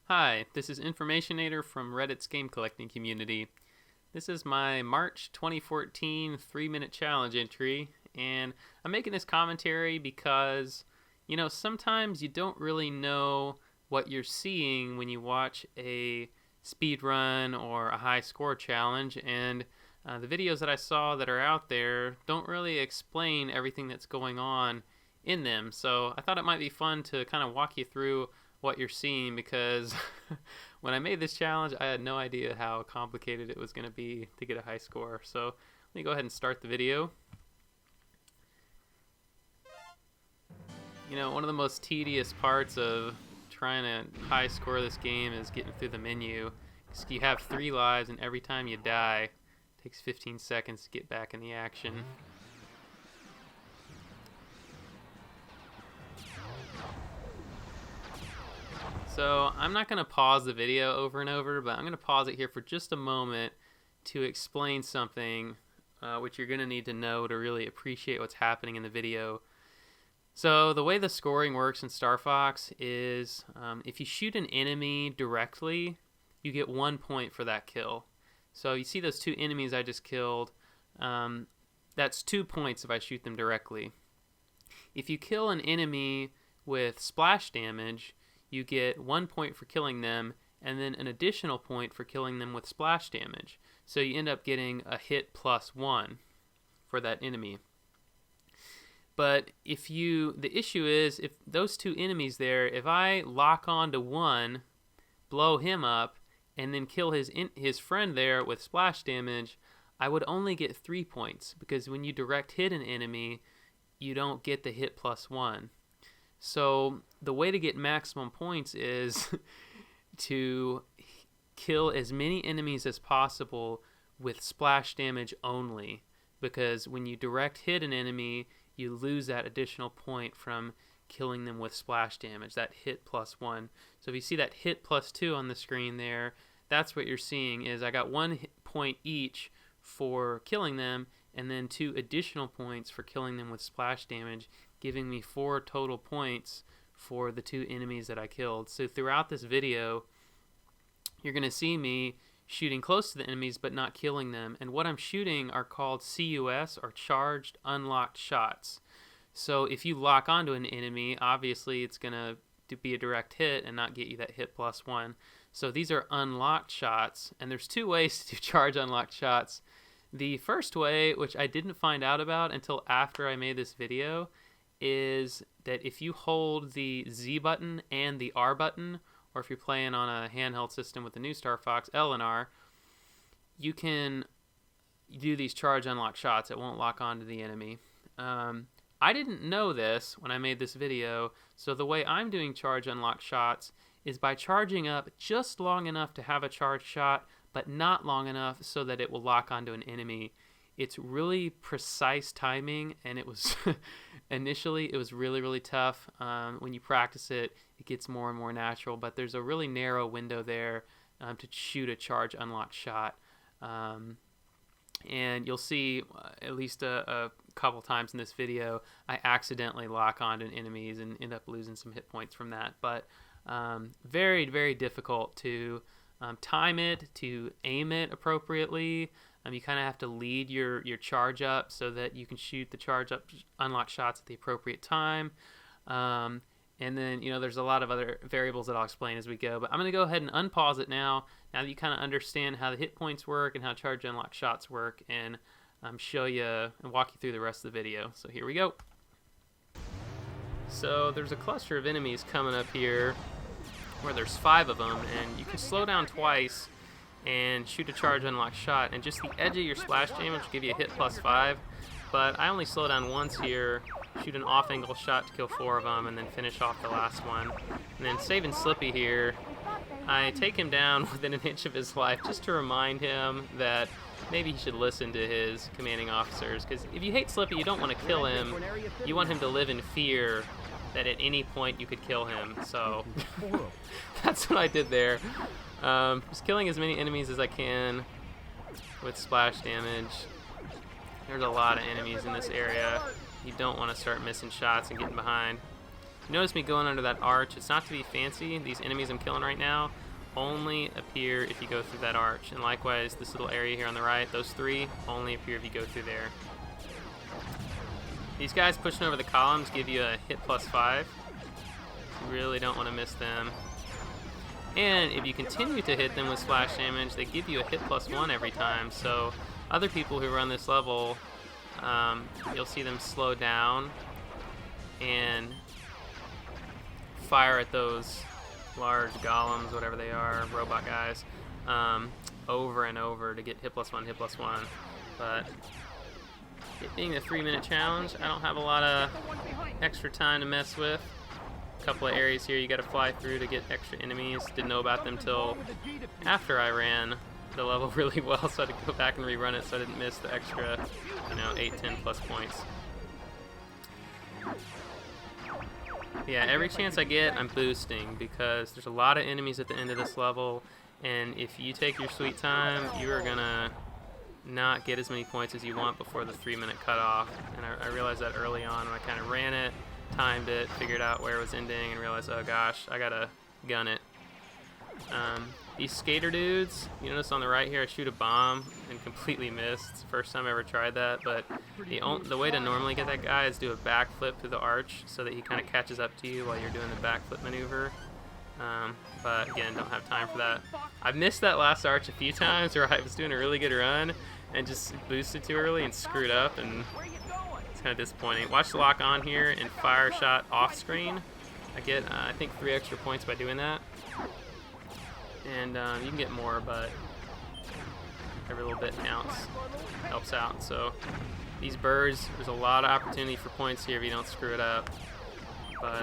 Hi, this is Informationator from Reddit's GameCollecting community. This is my March 2014 3-minute challenge entry, and I'm making this commentary because, sometimes you don't really know what you're seeing when you watch a speedrun or a high score challenge, and the videos that I saw that are out there don't really explain everything that's going on in them. So I thought it might be fun to kind of walk you through what you're seeing, because when I made this challenge I had no idea how complicated it was going to be to get a high score. So let me go ahead and start the video. One of the most tedious parts of trying to high score this game is getting through the menu. Because you have 3 lives, and every time you die it takes 15 seconds to get back in the action. So I'm not going to pause the video over and over, but I'm going to pause it here for just a moment to explain something which you're going to need to know to really appreciate what's happening in the video. So the way the scoring works in Star Fox is if you shoot an enemy directly, you get 1 point for that kill. So you see those 2 enemies I just killed, that's 2 points if I shoot them directly. If you kill an enemy with splash damage, you get 1 point for killing them, and then an additional point for killing them with splash damage. So you end up getting a hit plus 1 for that enemy. But the issue is, if those 2 enemies there, if I lock on to one, blow him up, and then kill his friend there with splash damage, I would only get 3 points, because when you direct hit an enemy, you don't get the hit plus 1. So the way to get maximum points is to kill as many enemies as possible with splash damage only, because when you direct hit an enemy, you lose that additional point from killing them with splash damage, that hit plus 1. So if you see that hit plus 2 on the screen there, that's what you're seeing. Is I got 1 point each for killing them, and then 2 additional points for killing them with splash damage, giving me 4 total points for the 2 enemies that I killed. So throughout this video, you're going to see me shooting close to the enemies but not killing them. And what I'm shooting are called CUS, or Charged Unlocked Shots. So if you lock onto an enemy, obviously it's going to be a direct hit and not get you that hit plus 1. So these are unlocked shots, and there's 2 ways to do charge unlocked shots. The first way, which I didn't find out about until after I made this video, is that if you hold the Z button and the R button, or if you're playing on a handheld system with the new Star Fox, L and R, you can do these charge unlock shots. It won't lock onto the enemy. I didn't know this when I made this video, so the way I'm doing charge unlock shots is by charging up just long enough to have a charge shot, but not long enough so that it will lock onto an enemy. It's really precise timing, and it was initially it was really, really tough. When you practice it, it gets more and more natural, but there's a really narrow window there to shoot a charge unlock shot. And you'll see at least a couple times in this video I accidentally lock onto enemies and end up losing some hit points from that. But very, very difficult to time it, to aim it appropriately. You kind of have to lead your charge up so that you can shoot the charge up unlock shots at the appropriate time. And then, there's a lot of other variables that I'll explain as we go. But I'm going to go ahead and unpause it now that you kind of understand how the hit points work and how charge unlock shots work, and show you and walk you through the rest of the video. So here we go. So there's a cluster of enemies coming up here where there's 5 of them, and you can slow down twice and shoot a charge unlock shot, and just the edge of your splash damage will give you a hit plus 5. But I only slow down once here, shoot an off angle shot to kill 4 of them, and then finish off the last one. And then saving Slippy here, I take him down within an inch of his life just to remind him that maybe he should listen to his commanding officers, because if you hate Slippy, you don't want to kill him. You want him to live in fear that at any point you could kill him. So that's what I did there. Just killing as many enemies as I can with splash damage. There's a lot of enemies in this area. You don't want to start missing shots and getting behind. Notice me going under that arch. It's not to be fancy. These enemies I'm killing right now only appear if you go through that arch. And likewise, this little area here on the right, those three only appear if you go through there. These guys pushing over the columns give you a hit +5. You really don't want to miss them. And if you continue to hit them with splash damage, they give you a hit +1 every time. So other people who run this level, you'll see them slow down and fire at those large golems, whatever they are, robot guys, over and over to get hit +1, hit +1. But it being the 3-minute challenge, I don't have a lot of extra time to mess with. A couple of areas here you got to fly through to get extra enemies. Didn't know about them till after I ran the level really well, so I had to go back and rerun it so I didn't miss the extra, 8, 10 plus points. Yeah, every chance I get, I'm boosting because there's a lot of enemies at the end of this level, and if you take your sweet time, you are gonna not get as many points as you want before the 3-minute cutoff. And I realized that early on when I kind of ran it, timed it, figured out where it was ending, and realized, oh gosh, I gotta gun it. These skater dudes, you notice on the right here, I shoot a bomb and completely missed. It's the first time I ever tried that, but the way to normally get that guy is do a backflip through the arch so that he kind of catches up to you while you're doing the backflip maneuver. But again, don't have time for that. I've missed that last arch a few times where I was doing a really good run and just boosted too early and screwed up, and it's kind of disappointing. Watch the lock on here and fire a shot off screen. I get, I think, 3 extra points by doing that. And you can get more, but every little bit counts, helps out. So these birds, there's a lot of opportunity for points here if you don't screw it up. But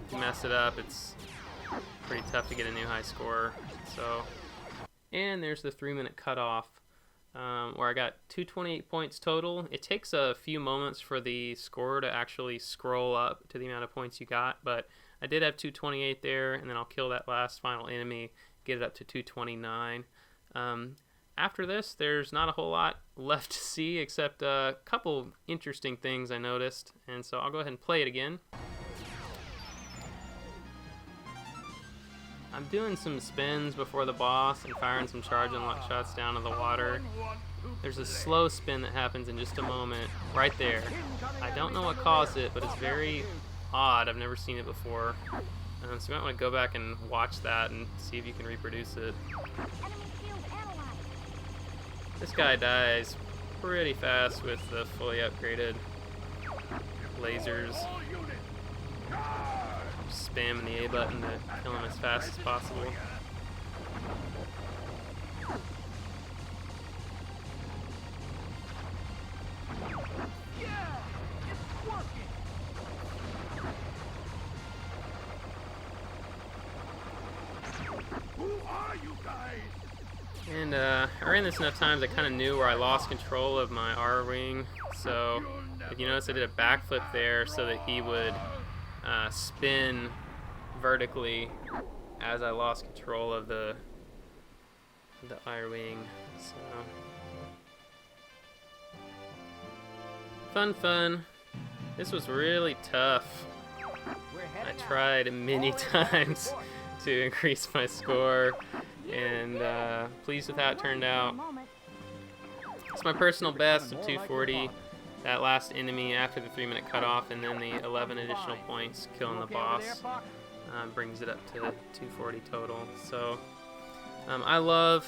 if you mess it up, it's pretty tough to get a new high score. So, and there's the 3-minute cutoff, where I got 228 points total. It takes a few moments for the score to actually scroll up to the amount of points you got, but I did have 228 there, and then I'll kill that last final enemy, get it up to 229. After this, there's not a whole lot left to see except a couple interesting things I noticed, and so I'll go ahead and play it again. I'm doing some spins before the boss and firing some charge unlock shots down to the water. There's a slow spin that happens in just a moment, right there. I don't know what caused it, but it's very odd. I've never seen it before. So you might want to go back and watch that and see if you can reproduce it. This guy dies pretty fast with the fully upgraded lasers. Spamming the A button to kill him as fast as possible. And I ran this enough times I kind of knew where I lost control of my R-Wing. So if you notice, I did a backflip there so that he would spin vertically as I lost control of the R-Wing. So fun. This was really tough. I tried many times to increase my score, and pleased with how it turned out. It's my personal best of 240. That last enemy after the 3-minute cutoff, and then the 11 additional points killing the boss brings it up to 240 total. So I love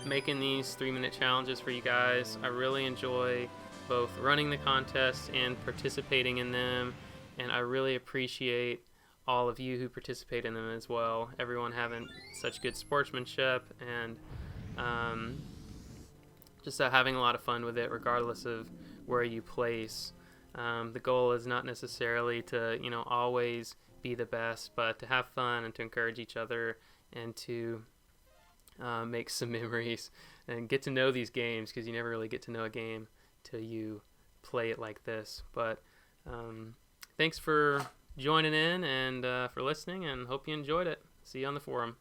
making these 3-minute challenges for you guys. I really enjoy both running the contests and participating in them, and I really appreciate all of you who participate in them as well. Everyone having such good sportsmanship and just having a lot of fun with it regardless of where you place. The goal is not necessarily to always be the best, but to have fun and to encourage each other and to make some memories and get to know these games, because you never really get to know a game till you play it like this. But thanks for joining in and for listening, and hope you enjoyed it. See you on the forum.